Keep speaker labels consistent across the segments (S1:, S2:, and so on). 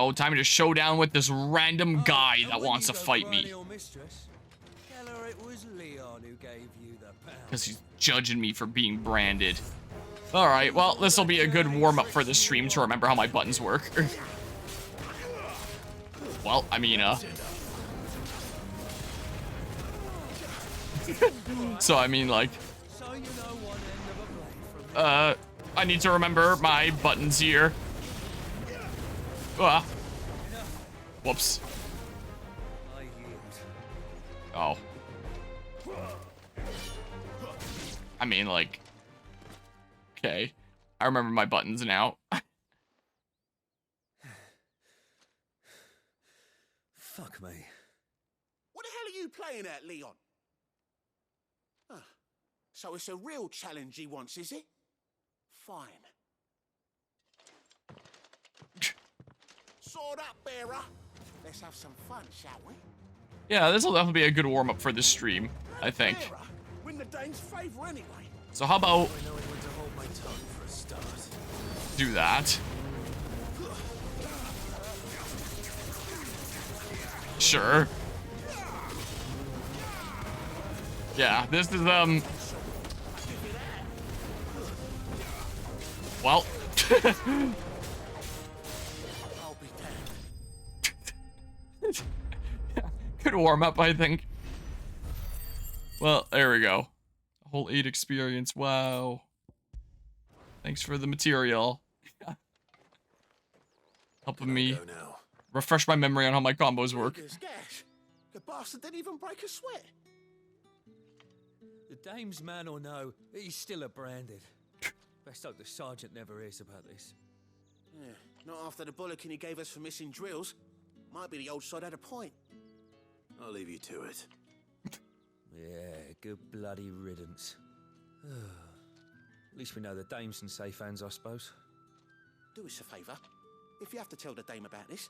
S1: Oh, time to show down with this random guy that wants to fight me. Because he's judging me for being branded. Alright, well, this will be a good warm-up for the stream to remember how my buttons work. Well, I mean, so, I mean, like... I need to remember my buttons here. Whoops. Oh. I mean, like... Okay. I remember my buttons now.
S2: Fuck me.
S3: What the hell are you playing at, Leon? So it's a real challenge he wants, is it? Fine. Sword up, bearer. Let's have some fun, shall we?
S1: Yeah, this will definitely be a good warm-up for the stream, I think.
S3: Bearer, win the Dane's favor anyway.
S1: So how about... do that. Sure. Yeah, this is, well. Good warm-up, I think. Well, there we go. A whole 8 experience, wow. Thanks for the material. Helping me refresh my memory on how my combos work.
S3: The bastard didn't even break a sweat.
S2: The dame's man or no, he's still a branded. Best hope the sergeant never hears about this.
S3: Yeah, not after the bollocking he gave us for missing drills. Might be the old sod had a point.
S4: I'll leave you to it.
S2: Yeah, good bloody riddance. At least we know the dame's in safe hands, I suppose.
S3: Do us a favour. If you have to tell the dame about this,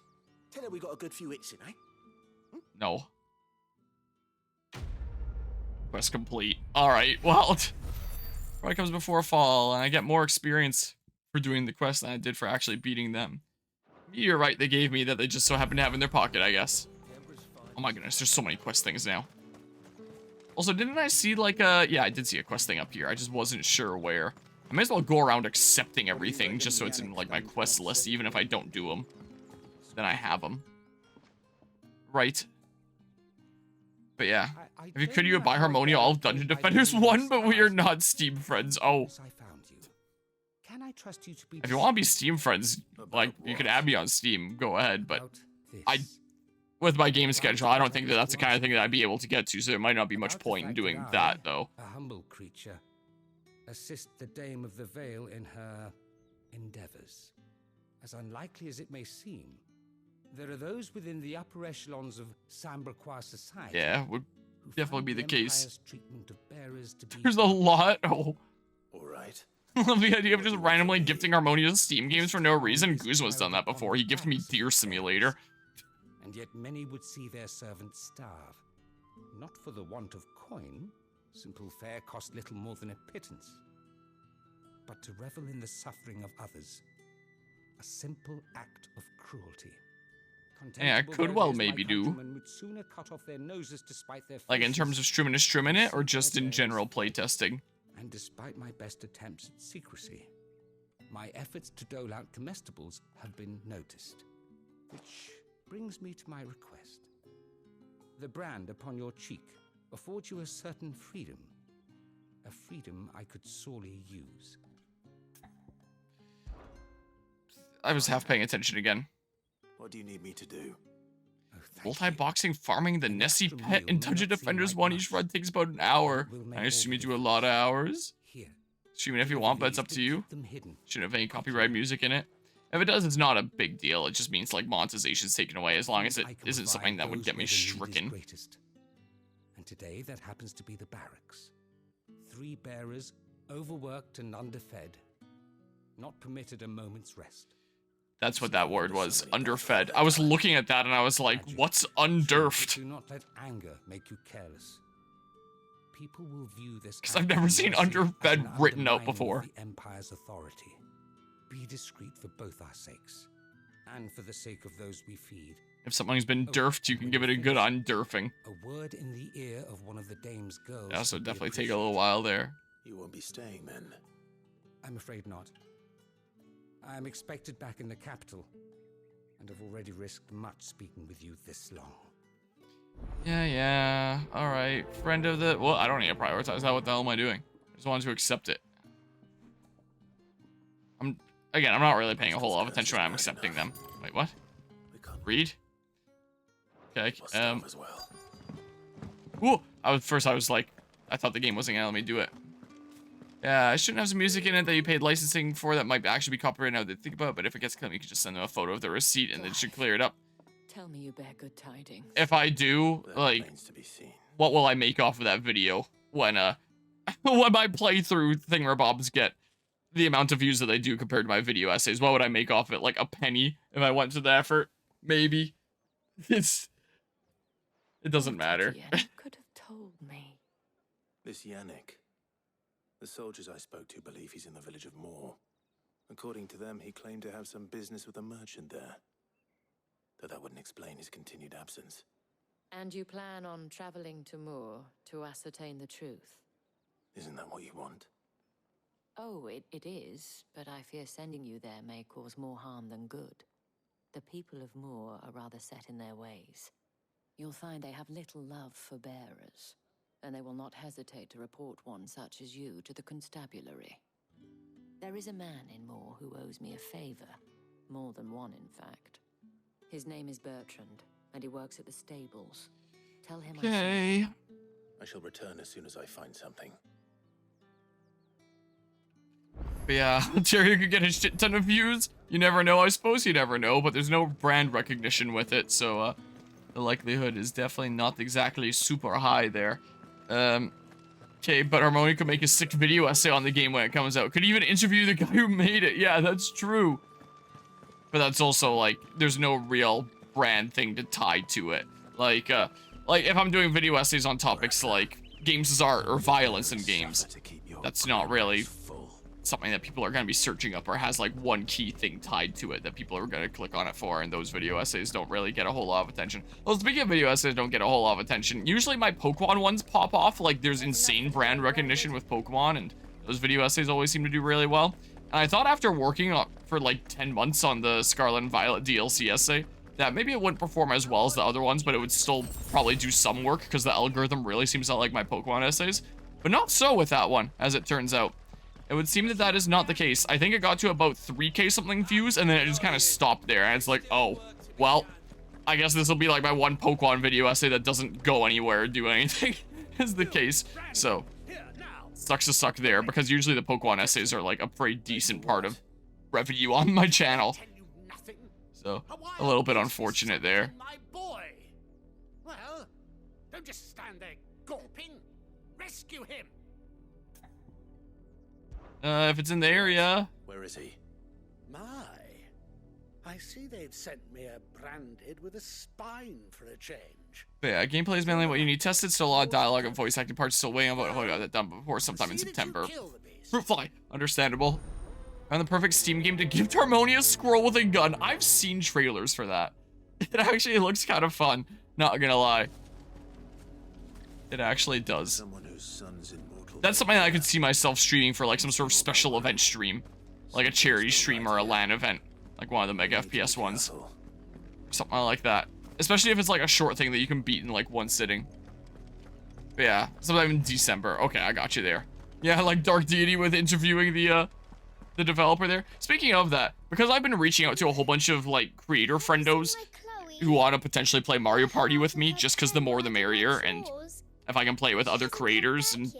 S3: tell her we got a good few hits in, eh?
S1: No. Quest complete. Alright, well, probably comes before fall, and I get more experience for doing the quest than I did for actually beating them. You're right, they gave me that they just so happen to have in their pocket, I guess. Oh my goodness, there's so many quest things now. Also, didn't I see like a... yeah, I did see a quest thing up here. I just wasn't sure where. I may as well go around accepting everything just so it's in like my quest list, even if I don't do them. Then I have them. Right. But yeah. Could you buy Harmonia all of Dungeon Defenders 1, but we are not Steam friends. Oh. If you want to be Steam friends, like, you can add me on Steam. Go ahead, but with my game schedule, I don't think that that's the kind of thing that I'd be able to get to, so there might not be much point in doing that, though.
S5: A humble creature. Assist the Dame of the Vale in her endeavors. As unlikely as it may seem, there are those within the upper echelons of Samberquois society.
S1: Yeah, would definitely be the case.
S5: To
S1: There's a lot. Oh.
S4: Alright.
S1: I love the idea of just randomly gifting Harmonia Steam games for no reason. Guzma's done that before. He gifted me Deer Simulator.
S5: And yet many would see their servants starve. Not for the want of coin. Simple fare cost little more than a pittance. But to revel in the suffering of others. A simple act of cruelty.
S1: Yeah, I could well maybe do. Like in terms of streaming it, or just in general playtesting?
S5: And despite my best attempts at secrecy, my efforts to dole out comestibles have been noticed. Which brings me to my request. The brand upon your cheek affords you a certain freedom. A freedom I could sorely use.
S1: I was half paying attention again.
S4: What do you need me to do?
S1: Multi-boxing farming the Nessie pet in Dungeon Defenders 1. Each run takes about an hour. I assume you do a lot of hours. Stream it if you want, but it's up to you. Shouldn't have any copyright music in it. If it does, it's not a big deal. It just means like monetization's taken away, as long as it isn't something that would get me stricken.
S5: And today that happens to be the barracks. 3 bearers, overworked and underfed, not permitted a moment's rest.
S1: That's what that word was, underfed. I was looking at that and I was like, what's underfed?
S5: Do not let anger make you careless. People will view this
S1: because I've never seen underfed written out before.
S5: The Empire's authority. Be discreet for both our sakes, and for the sake of those we feed.
S1: If something's been derfed, you can give it a good undurfing.
S5: A word in the ear of one of the dame's girls.
S1: Yeah, so
S5: would be
S1: definitely take a little while there.
S4: You won't be staying then.
S5: I'm afraid not. I am expected back in the capital, and have already risked much speaking with you this long.
S1: Yeah. All right. Friend of the... Well, I don't need to prioritize that. What the hell am I doing? I just wanted to accept it. Again, I'm not really paying a whole lot of attention when I'm accepting them. Wait, what? Read? Okay.
S4: As well.
S1: Ooh, I was like, I thought the game wasn't gonna let me do it. Yeah, I shouldn't have some music in it that you paid licensing for that might actually be copyrighted now that I think about it, but if it gets claimed, you can just send them a photo of the receipt and then it should clear it up.
S6: Tell me you bear good tidings.
S1: If I do,
S4: That
S1: like,
S4: remains to be seen.
S1: what will I make off of that video when, when my playthrough thingamabobs get the amount of views that they do compared to my video essays? What would I make off of it? Like a penny if I went to the effort? Maybe. It doesn't matter.
S6: You could have told me.
S4: This Yannick. The soldiers I spoke to believe he's in the village of Moor. According to them, he claimed to have some business with a merchant there. Though that wouldn't explain his continued absence.
S6: And you plan on traveling to Moor to ascertain the truth?
S4: Isn't that what you want?
S6: Oh, it is, but I fear sending you there may cause more harm than good. The people of Moor are rather set in their ways. You'll find they have little love for bearers, and they will not hesitate to report one such as you to the constabulary. There is a man in Moor who owes me a favor, more than one in fact. His name is Bertrand, and he works at the stables. Tell him
S1: Okay.
S4: I shall return as soon as I find something.
S1: But yeah, Terry could get a shit ton of views. You never know. I suppose you never know, but there's no brand recognition with it, so the likelihood is definitely not exactly super high there. Okay, but Harmonia could make a sick video essay on the game when it comes out. Could even interview the guy who made it. Yeah, that's true. But that's also, like, there's no real brand thing to tie to it. Like if I'm doing video essays on topics like games as art or violence in games, that's not really something that people are going to be searching up or has like one key thing tied to it that people are going to click on it for, and those video essays don't really get a whole lot of attention. Well, speaking of video essays don't get a whole lot of attention, usually my Pokemon ones pop off. Like there's insane brand recognition with Pokemon, and those video essays always seem to do really well. And I thought after working for like 10 months on the Scarlet and Violet DLC essay that maybe it wouldn't perform as well as the other ones, but it would still probably do some work because the algorithm really seems to like my Pokemon essays. But not so with that one, as it turns out. It would seem that that is not the case. I think it got to about 3K something views, and then it just kind of stopped there. And it's like, oh, well, I guess this will be like my one Pokemon video essay that doesn't go anywhere or do anything, is the case. So, sucks to suck there, because usually the Pokemon essays are like a pretty decent part of revenue on my channel. So, a little bit unfortunate there.
S3: My boy. Well, don't just stand there gawping. Rescue him.
S1: If it's in the area.
S4: Where is he?
S3: My, I see they've sent me a branded with a spine for a change.
S1: But yeah, gameplay is mainly what you need tested, so a lot of dialogue and voice acting parts still waiting on, but got that done before sometime in September. Fruitfly, understandable. Found the perfect Steam game to gift Harmonia Squirrel with a gun. I've seen trailers for that. It actually looks kind of fun, not gonna lie. It actually does.
S4: Someone whose son's immortal.
S1: That's something that I could see myself streaming for like some sort of special event stream. Like a charity stream or a LAN event. Like one of the Mega FPS ones. Something like that. Especially if it's like a short thing that you can beat in like one sitting. But yeah, sometime in December. Okay, I got you there. Yeah, like Dark Deity with interviewing the developer there. Speaking of that, because I've been reaching out to a whole bunch of like creator friendos who want to potentially play Mario Party with me, just because the more the merrier, and if I can play with other creators and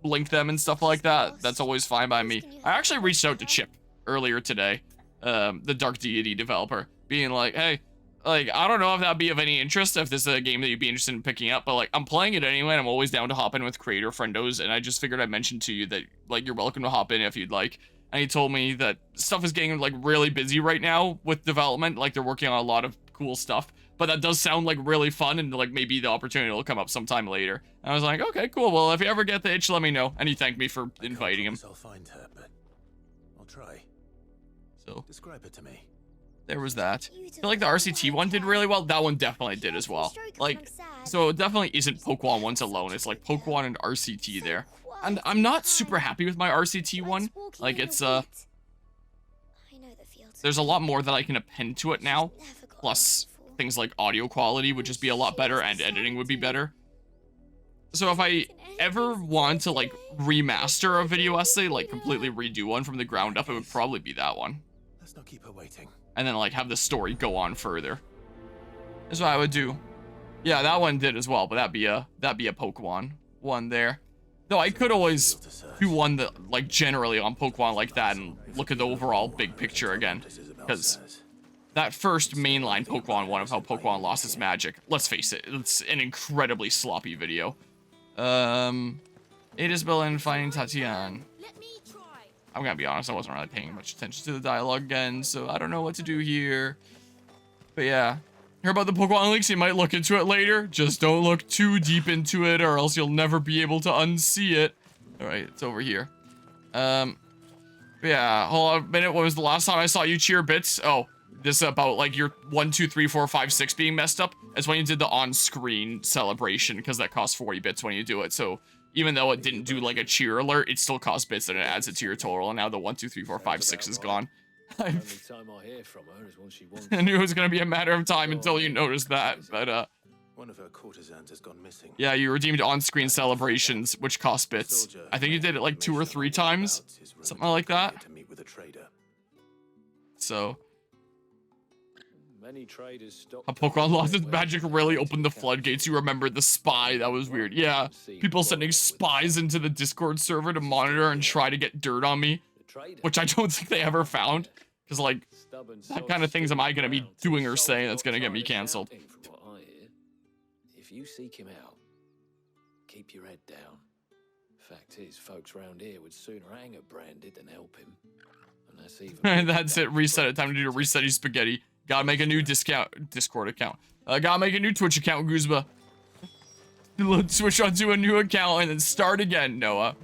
S1: link them and stuff like that, that's always fine by me. I actually reached out to Chip earlier today, the Dark Deity developer, being like, hey, like, I don't know if that'd be of any interest, if this is a game that you'd be interested in picking up, but like, I'm playing it anyway, and I'm always down to hop in with creator friendos, and I just figured I'd mention to you that, like, you're welcome to hop in if you'd like. And he told me that stuff is getting, like, really busy right now with development, like, they're working on a lot of cool stuff, but that does sound, like, really fun, and, like, maybe the opportunity will come up sometime later. And I was like, okay, cool, well, if you ever get the itch, let me know. And he thanked me for inviting him.
S4: I'll find her, but I'll try.
S1: So,
S4: Describe her to me.
S1: there was that. I feel like the RCT one did really well. That one definitely did as well. Like, so it definitely isn't Pokemon ones alone. It's like Pokemon and RCT there. And I'm not super happy with my RCT one. Like, it's, there's a lot more that I can append to it now. Plus, things like audio quality would just be a lot better, and editing would be better. So if I ever want to, like, remaster a video essay, like, completely redo one from the ground up, it would probably be that one.
S4: Let's not keep her waiting.
S1: And then, like, have the story go on further. That's what I would do. Yeah, that one did as well, but that'd be a Pokemon one there. Though I could always do one that, like, generally on Pokemon like that and look at the overall big picture again. Because that first mainline Pokemon one of how Pokemon lost its magic, let's face it, it's an incredibly sloppy video. It is Bill and finding Tatiana. I'm gonna be honest, I wasn't really paying much attention to the dialogue again, so I don't know what to do here. But yeah. Hear about the Pokemon leaks? You might look into it later. Just don't look too deep into it, or else you'll never be able to unsee it. Alright, it's over here. Yeah, hold on a minute. What was the last time I saw you cheer bits? Oh, this about, like, your 1, 2, 3, 4, 5, 6 being messed up. It's when you did the on-screen celebration, because that costs 40 bits when you do it. So, even though it didn't do, like, a cheer alert, it still costs bits, and it adds it to your total. And now the 1, 2, 3, 4, 5, 6 is gone. I knew it was gonna be a matter of time until you noticed that, but
S4: one of her courtesans has gone missing.
S1: yeah, you redeemed on-screen celebrations, which cost bits. I think you did it like 2 or 3 times, something like that. So, a Pokemon lost its magic really opened the floodgates. You remembered the spy, that was weird. Yeah, people sending spies into the Discord server to monitor and try to get dirt on me. Which I don't think they ever found. Because, like, that kind of things am I going to be doing or saying that's going to get me cancelled.
S2: If you seek him out, keep your head down. Fact is, folks round here would sooner hang a Branded than help him. And that's even...
S1: That's it, reset it. Time to do reset your spaghetti. Gotta make a new Discord account. Gotta make a new Twitch account, Guzba. Switch onto a new account and then start again, Noah.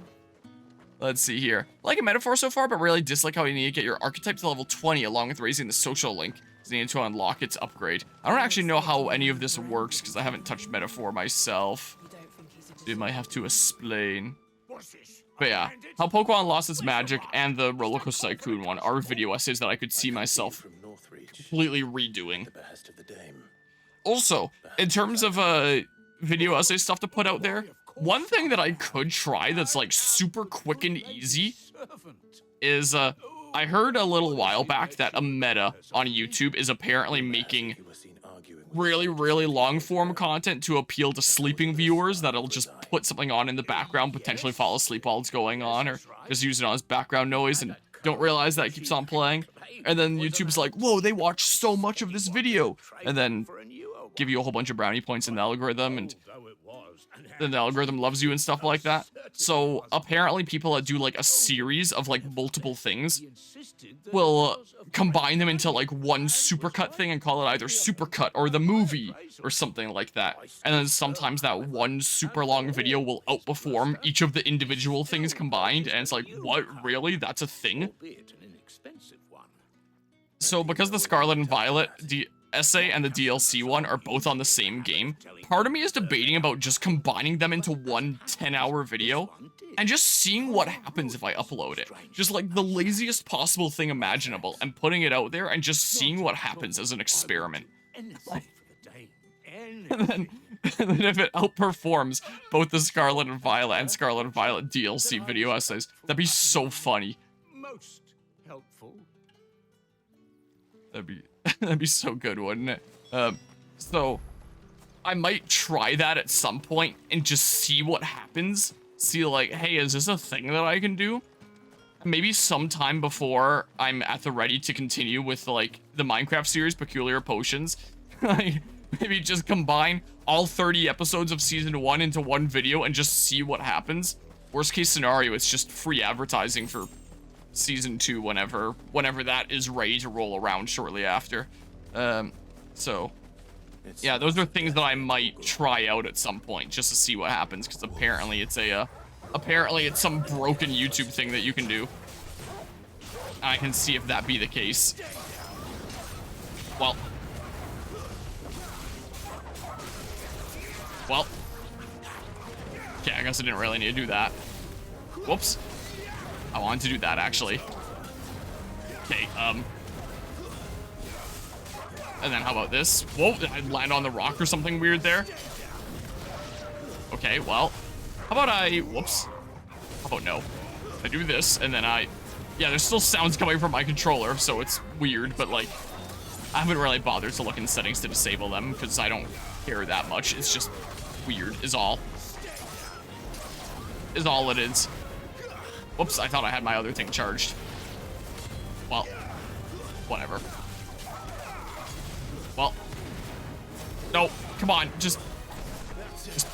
S1: Let's see here. Like a metaphor so far, but really dislike how you need to get your archetype to level 20 along with raising the social link. You need to unlock its upgrade. I don't actually know how any of this works because I haven't touched metaphor myself. You might have to explain. But yeah, how Pokemon lost its magic and the Rollercoaster Tycoon one are video essays that I could see myself completely redoing. Also, in terms of video essay stuff to put out there, one thing that I could try that's like super quick and easy is I heard a little while back that a meta on YouTube is apparently making really long form content to appeal to sleeping viewers that'll just put something on in the background, potentially fall asleep while it's going on, or just use it on as background noise and don't realize that it keeps on playing. And then YouTube's like, whoa, they watched so much of this video, and then give you a whole bunch of brownie points in the algorithm, and then the algorithm loves you and stuff like that. So apparently people that do like a series of like multiple things will combine them into like one supercut thing and call it either supercut or the movie or something like that. And then sometimes that one super long video will outperform each of the individual things combined, and it's like, what, really? That's a thing? So because the Scarlet and Violet essay and the DLC one are both on the same game, part of me is debating about just combining them into one 10-hour video and just seeing what happens if I upload it. Just like the laziest possible thing imaginable and putting it out there and just seeing what happens as an experiment. And then if it outperforms both the Scarlet and Violet DLC video essays, that'd be so funny.
S5: Most helpful.
S1: That'd be so good, wouldn't it? So I might try that at some point and just see what happens. See, like, hey, is this a thing that I can do? Maybe sometime before I'm at the ready to continue with, like, the Minecraft series, Peculiar Potions. Like, maybe just combine all 30 episodes of Season 1 into one video and just see what happens. Worst case scenario, it's just free advertising for Season 2 whenever that is ready to roll around shortly after. So yeah, those are things that I might try out at some point just to see what happens, because apparently it's some broken YouTube thing that you can do. I can see if that be the case. Well. Well. Okay, I guess I didn't really need to do that. Whoops. I wanted to do that, actually. Okay, and then how about this? Whoa, did I land on the rock or something weird there? Okay, well. How about I... Whoops. How about no? I do this, and then I... Yeah, there's still sounds coming from my controller, so it's weird, but, like... I haven't really bothered to look in settings to disable them, because I don't care that much. It's just weird, is all. Is all it is. Whoops, I thought I had my other thing charged. Well, whatever. Well. No, come on, just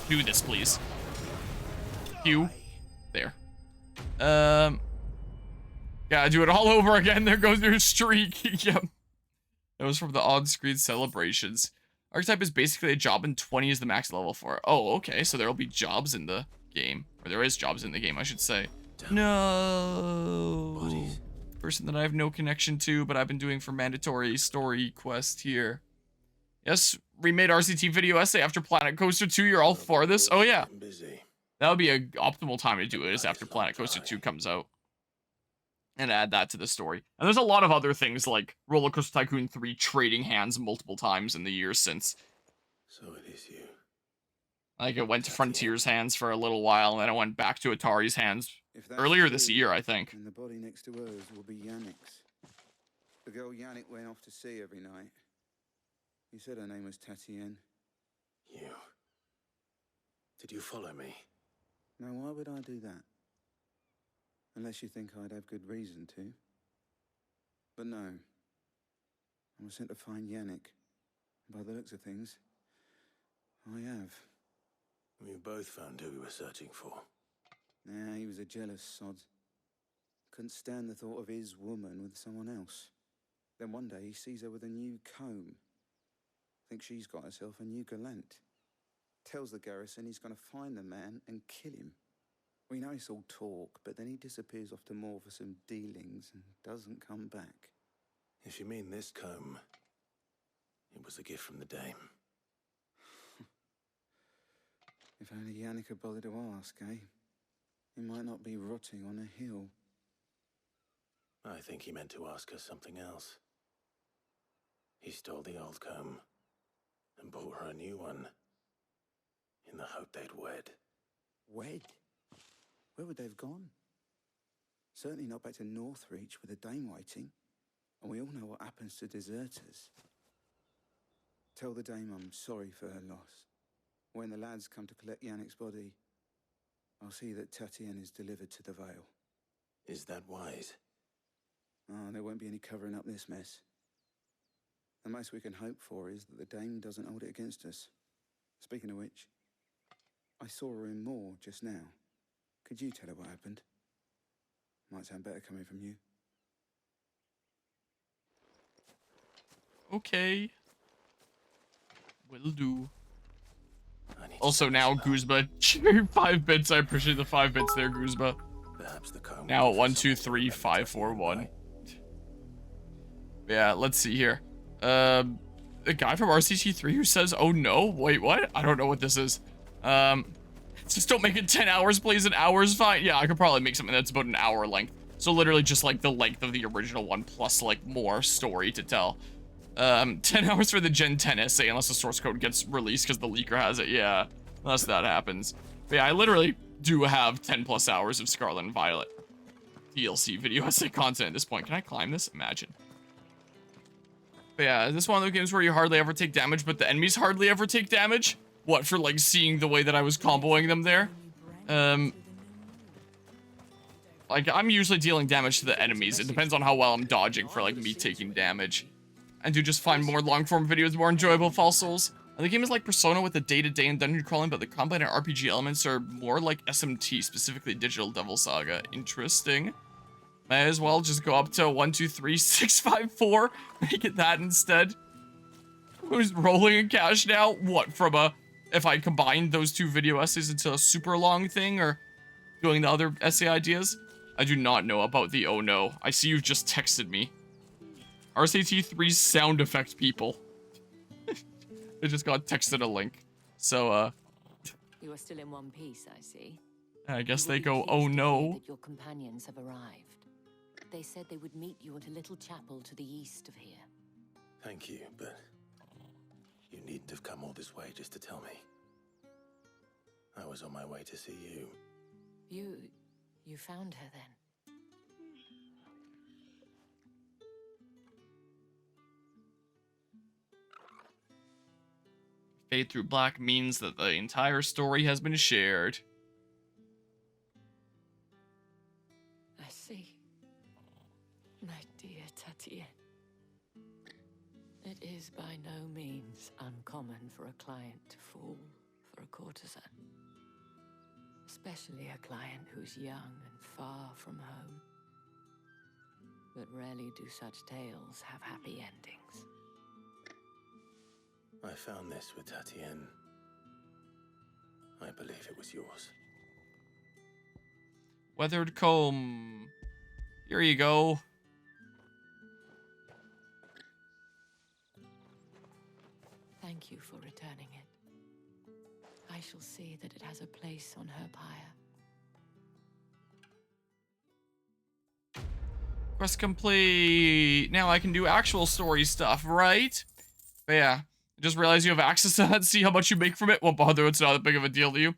S1: do this, please. You. There. Gotta do it all over again. There goes your streak. Yep. That was from the on-screen celebrations. Archetype is basically a job and 20 is the max level for it. Oh, okay, so there'll be jobs in the game. Or there is jobs in the game, I should say. No.
S4: Bodies.
S1: Person that I have no connection to, but I've been doing for mandatory story quest here. Yes, remade RCT video essay after Planet Coaster 2. You're all for this? Oh, yeah.
S4: I'm busy.
S1: That would be an optimal time to do it, is after Planet Coaster 2 comes out. And add that to the story. And there's a lot of other things like Roller Coaster Tycoon 3 trading hands multiple times in the years since.
S4: So it is you.
S1: Like, it went to Frontier's hands for a little while, and then it went back to Atari's hands earlier this year, I think.
S7: And the body next to hers will be Yannick's. The girl Yannick went off to sea every night. He said her name was Tatienne.
S4: You. Did you follow me?
S7: Now, why would I do that? Unless you think I'd have good reason to. But no. I was sent to find Yannick. By the looks of things, I have.
S4: We both found who we were searching for.
S7: Nah, he was a jealous sod. Couldn't stand the thought of his woman with someone else. Then one day he sees her with a new comb. Thinks she's got herself a new gallant. Tells the garrison he's going to find the man and kill him. We know it's all talk, but then he disappears off to Moor for some dealings and doesn't come back.
S4: If you mean this comb, it was a gift from the dame.
S7: If only Yannick had bothered to ask, eh? He might not be rotting on a hill.
S4: I think he meant to ask her something else. He stole the old comb and bought her a new one in the hope they'd wed.
S7: Wed? Where would they have gone? Certainly not back to Northreach with a dame waiting. And we all know what happens to deserters. Tell the dame I'm sorry for her loss. When the lads come to collect Yannick's body, I'll see that Tatienne is delivered to the Vale.
S4: Is that wise?
S7: Ah, there won't be any covering up this mess. The most we can hope for is that the dame doesn't hold it against us. Speaking of which, I saw her in Moor just now. Could you tell her what happened? Might sound better coming from you.
S1: Okay. Will do.
S4: I need to
S1: Also
S4: check
S1: now,
S4: this out.
S1: Guzba, 5 bits. I appreciate the 5 bits there, Guzba.
S4: Perhaps the comb.
S1: Now
S4: will
S1: at 1,
S4: give us
S1: 2,
S4: something
S1: 3,
S4: to
S1: 5,
S4: remember
S1: 4,
S4: Tatienne
S1: 1.
S4: by.
S1: Yeah, let's see here. The guy from RCT3 who says, "Oh no, wait, what? I don't know what this is." Just don't make it 10 hours, please. An hour is fine. Yeah, I could probably make something that's about an hour length. So literally just like the length of the original one plus like more story to tell. 10 hours for the Gen 10 essay unless the source code gets released because the leaker has it. Yeah, unless that happens. But yeah, I literally do have 10 plus hours of Scarlet and Violet DLC video essay content at this point. Can I climb this? Imagine. But yeah, is this one of those games where you hardly ever take damage, but the enemies hardly ever take damage? What, for like seeing the way that I was comboing them there? Like, I'm usually dealing damage to the enemies. It depends on how well I'm dodging for like me taking damage. I do just find more long-form videos more enjoyable, False Souls. And the game is like Persona with the day-to-day and dungeon crawling, but the combat and RPG elements are more like SMT, specifically Digital Devil Saga. Interesting. May as well just go up to 1, 2, 3, 6, 5, 4. Make it that instead. Who's rolling in cash now? What, from a... If I combined those two video essays into a super long thing, or doing the other essay ideas? I do not know about the oh no. I see you've just texted me. RCT3 sound effect people. They just got texted a link. So,
S6: You are still in one piece, I see.
S1: I guess
S6: You will
S1: they
S6: be
S1: go,
S6: pleased
S1: oh
S6: to hear
S1: no.
S6: that your companions have arrived. They said they would meet you at a little chapel to the east of here.
S4: Thank you, but you needn't have come all this way just to tell me. I was on my way to see you.
S6: You found her then?
S1: Fade through black means that the entire story has been shared.
S6: I see. My dear Tatienne. It is by no means uncommon for a client to fall for a courtesan. Especially a client who's young and far from home. But rarely do such tales have happy endings.
S4: I found this with Tatienne. I believe it was yours.
S1: Weathered comb. Here you go.
S6: Thank you for returning it. I shall see that it has a place on her pyre.
S1: Quest complete. Now I can do actual story stuff, right? But yeah, I just realized you have access to that. See how much you make from it. Won't bother. It's not that big of a deal to you.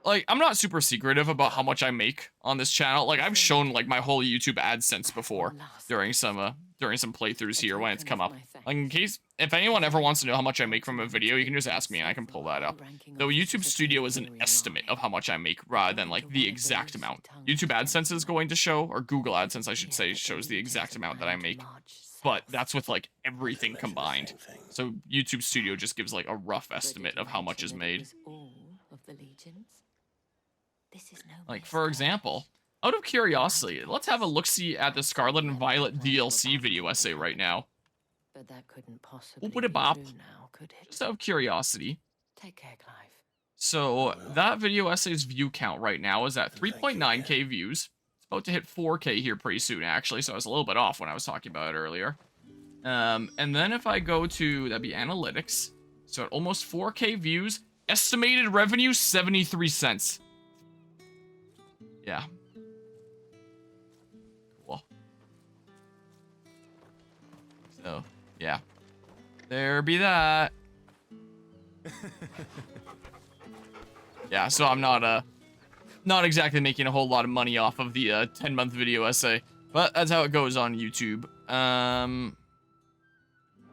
S1: Like, I'm not super secretive about how much I make on this channel. Like, I've shown like my whole YouTube AdSense before during some playthroughs here when it's come up. Like, in case if anyone ever wants to know how much I make from a video, you can just ask me and I can pull that up. Though YouTube Studio is an estimate of how much I make rather than like the exact amount. YouTube AdSense is going to show, or Google AdSense I should say, shows the exact amount that I make. But that's with like everything combined. So YouTube Studio just gives like a rough estimate of how much is made. Like, for example, out of curiosity, let's have a look-see at the Scarlet and Violet DLC video essay right now.
S6: But that couldn't possibly
S1: What would it bop?
S6: be true now, could it?
S1: Just out of curiosity.
S6: Take care, Clive.
S1: So, that video essay's view count right now is at 3.9k views. It's about to hit 4k here pretty soon, actually, so I was a little bit off when I was talking about it earlier. And then if I go to, that'd be analytics. So, at almost 4k views, estimated revenue, 73 cents. Yeah. Cool. So, yeah. There be that. Yeah, so I'm not exactly making a whole lot of money off of the 10-month video essay, but that's how it goes on YouTube.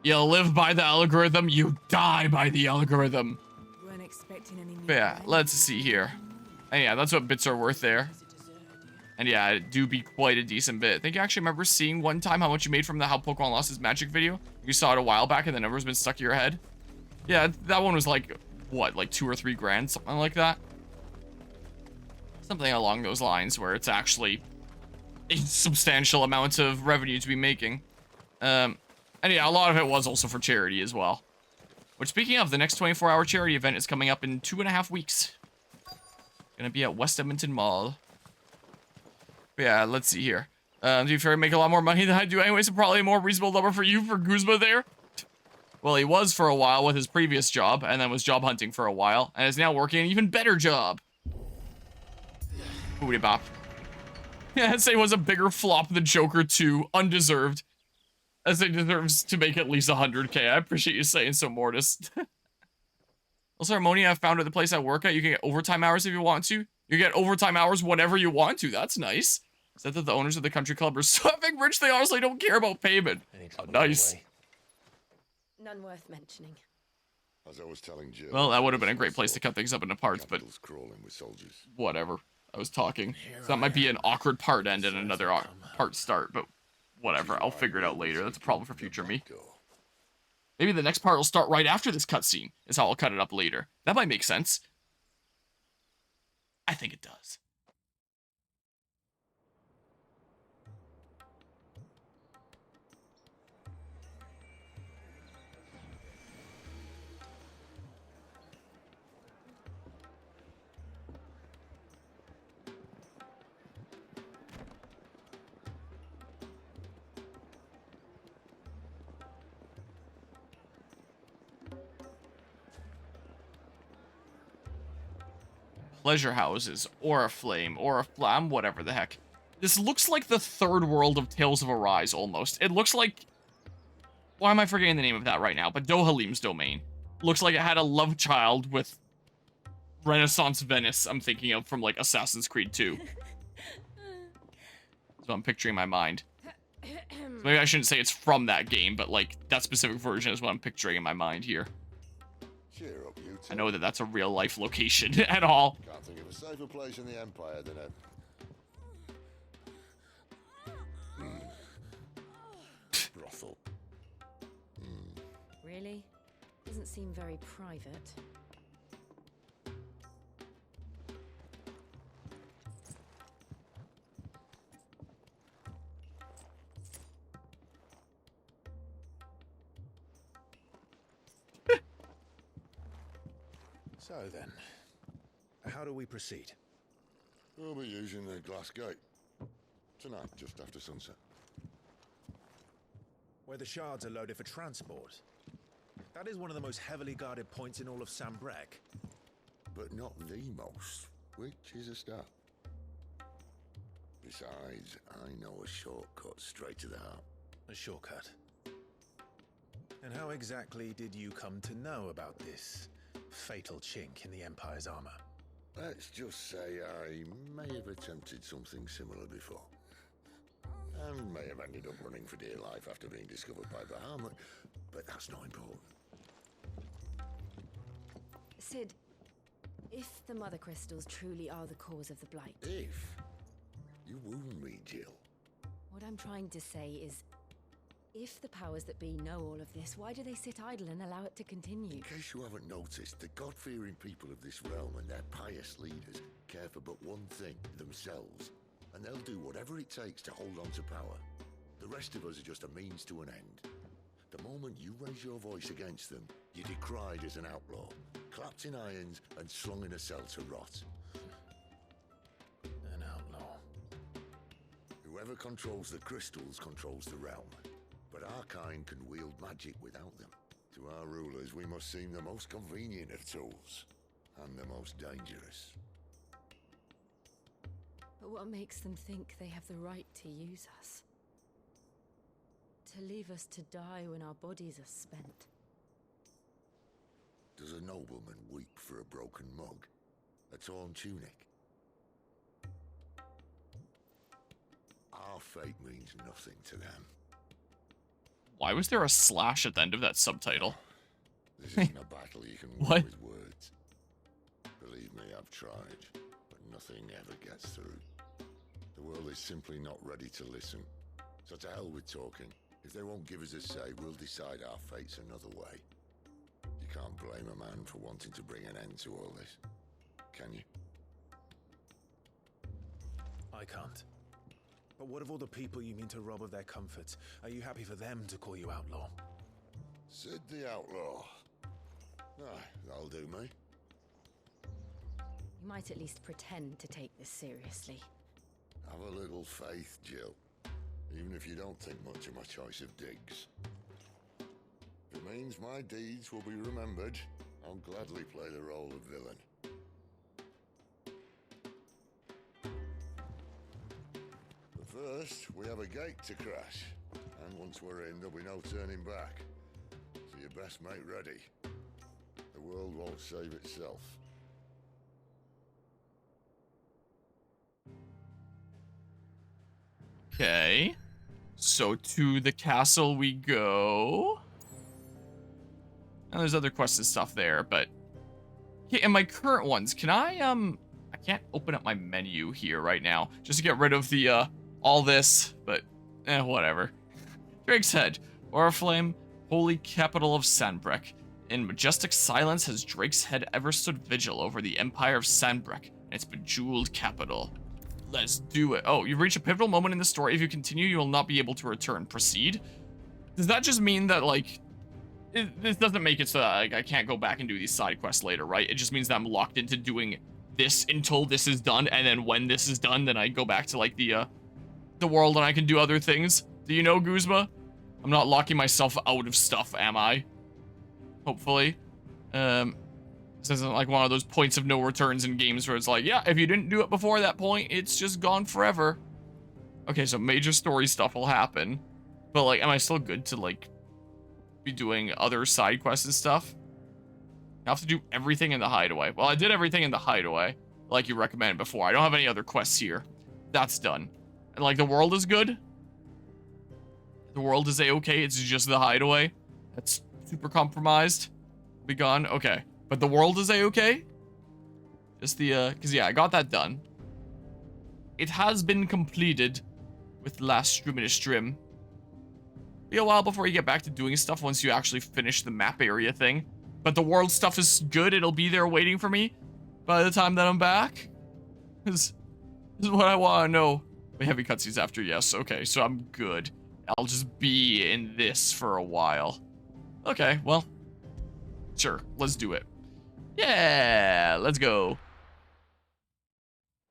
S1: You live by the algorithm, you die by the algorithm.
S8: Weren't expecting any
S1: But yeah, let's see here. And yeah, that's what bits are worth there. And yeah, it do be quite a decent bit. I think I actually remember seeing one time how much you made from the How Pokemon Lost Its Magic video. You saw it a while back and the number's been stuck in your head. Yeah, that one was like, what, like 2 or 3 grand, something like that? Something along those lines where it's actually a substantial amount of revenue to be making. And yeah, a lot of it was also for charity as well. Which, speaking of, the next 24-hour charity event is coming up in 2.5 weeks. Gonna be at West Edmonton Mall. But yeah, let's see here. To be fair, I make a lot more money than I do anyway, so probably a more reasonable number for you for Guzma there. Well, he was for a while with his previous job, and then was job hunting for a while, and is now working an even better job. Booty bop. Yeah, I'd say it was a bigger flop than Joker 2, undeserved. As it deserves to make at least 100k. I appreciate you saying so, Mortis. Also, Harmonia, I found at the place I work at, you can get overtime hours if you want to. You get overtime hours whenever you want to. That's nice. Said that the owners of the country club are so effing rich they honestly don't care about payment. Oh, nice.
S8: None worth mentioning.
S9: As I was telling Jill,
S1: Well, that would have been a great place to cut things up into parts, but
S9: capital's crawling with soldiers.
S1: whatever. I was talking. So that might be an awkward part end and another part start, but whatever. I'll figure it out later. That's a problem for future me. Maybe the next part will start right after this cutscene, is how I'll cut it up later. That might make sense. I think it does. pleasure houses, Oriflame, Oriflam, whatever the heck. This looks like the third world of Tales of Arise, almost. It looks like... Why am I forgetting the name of that right now? But Dohalim's domain. Looks like it had a love child with Renaissance Venice, I'm thinking of from, like, Assassin's Creed 2. So I'm picturing in my mind. So maybe I shouldn't say it's from that game, but, like, that specific version is what I'm picturing in my mind here.
S9: Cheer up, you two.
S1: I know that that's a real-life location at all.
S9: Can't think of a safer place in the Empire than it. Brothel.
S8: Really? Doesn't seem very private.
S4: So then, how do we proceed?
S9: We'll be using the glass gate. Tonight, just after sunset.
S4: Where the shards are loaded for transport. That is one of the most heavily guarded points in all of Sambrek.
S9: But not the most, which is a start. Besides, I know a shortcut straight to the heart.
S4: A shortcut. And how exactly did you come to know about this fatal chink in the Empire's armor?
S9: Let's just say I may have attempted something similar before. And may have ended up running for dear life after being discovered by Bahamut, but that's not important.
S8: Sid, if the Mother Crystals truly are the cause of the Blight...
S9: If you wound me, Jill.
S8: What I'm trying to say is, if the powers that be know all of this, why do they sit idle and allow it to continue?
S9: In case you haven't noticed, the God-fearing people of this realm and their pious leaders care for but one thing, themselves. And they'll do whatever it takes to hold on to power. The rest of us are just a means to an end. The moment you raise your voice against them, you're decried as an outlaw, clapped in irons and slung in a cell to rot.
S4: An outlaw.
S9: Whoever controls the crystals controls the realm. But our kind can wield magic without them. To our rulers, we must seem the most convenient of tools, and the most dangerous.
S8: But what makes them think they have the right to use us? To leave us to die when our bodies are spent?
S9: Does a nobleman weep for a broken mug? A torn tunic? Our fate means nothing to them.
S1: Why was there a slash at the end of that subtitle?
S9: This isn't a battle you can win
S1: What?
S9: with words. Believe me, I've tried, but nothing ever gets through. The world is simply not ready to listen. So to hell with talking. If they won't give us a say, we'll decide our fates another way. You can't blame a man for wanting to bring an end to all this, can you?
S4: I can't. But what of all the people you mean to rob of their comforts? Are you happy for them to call you outlaw?
S9: Sid the Outlaw. Aye, that'll do me.
S8: You might at least pretend to take this seriously.
S9: Have a little faith, Jill. Even if you don't think much of my choice of digs. If it means my deeds will be remembered, I'll gladly play the role of villain. But first, we have a gate to crash. And once we're in, there'll be no turning back. So you best make ready. The world won't save itself.
S1: Okay. So to the castle we go. And there's other quests and stuff there, but... Okay, and my current ones, can I can't open up my menu here right now. Just to get rid of the, all this, but, whatever. Drake's Head. Oriflame, holy capital of Sanbreque. In majestic silence has Drake's Head ever stood vigil over the empire of Sanbreque and its bejeweled capital. Let's do it. Oh, you've reached a pivotal moment in the story. If you continue, you will not be able to return. Proceed? Does that just mean that, like, this doesn't make it so that, like, I can't go back and do these side quests later, right? It just means that I'm locked into doing this until this is done, and then when this is done, then I go back to, like, the world and I can do other things. Do you know, Guzma? I'm not locking myself out of stuff, am I? Hopefully. This isn't like one of those points of no returns in games where it's like, yeah, if you didn't do it before that point, it's just gone forever. Okay, so major story stuff will happen. But, like, am I still good to, like, be doing other side quests and stuff? I have to do everything in the hideaway. Well, I did everything in the hideaway, like you recommended before. I don't have any other quests here. That's done. And, like, the world is good. The world is a-okay. It's just the hideaway that's super compromised. Be gone. Okay. But the world is a-okay? Just the, because, yeah, I got that done. It has been completed with last stream. Be a while before you get back to doing stuff once you actually finish the map area thing. But the world stuff is good. It'll be there waiting for me by the time that I'm back. This is what I want to know. Wait, heavy cutscenes after, yes. Okay, so I'm good. I'll just be in this for a while. Okay, well, sure, let's do it. Yeah, let's go.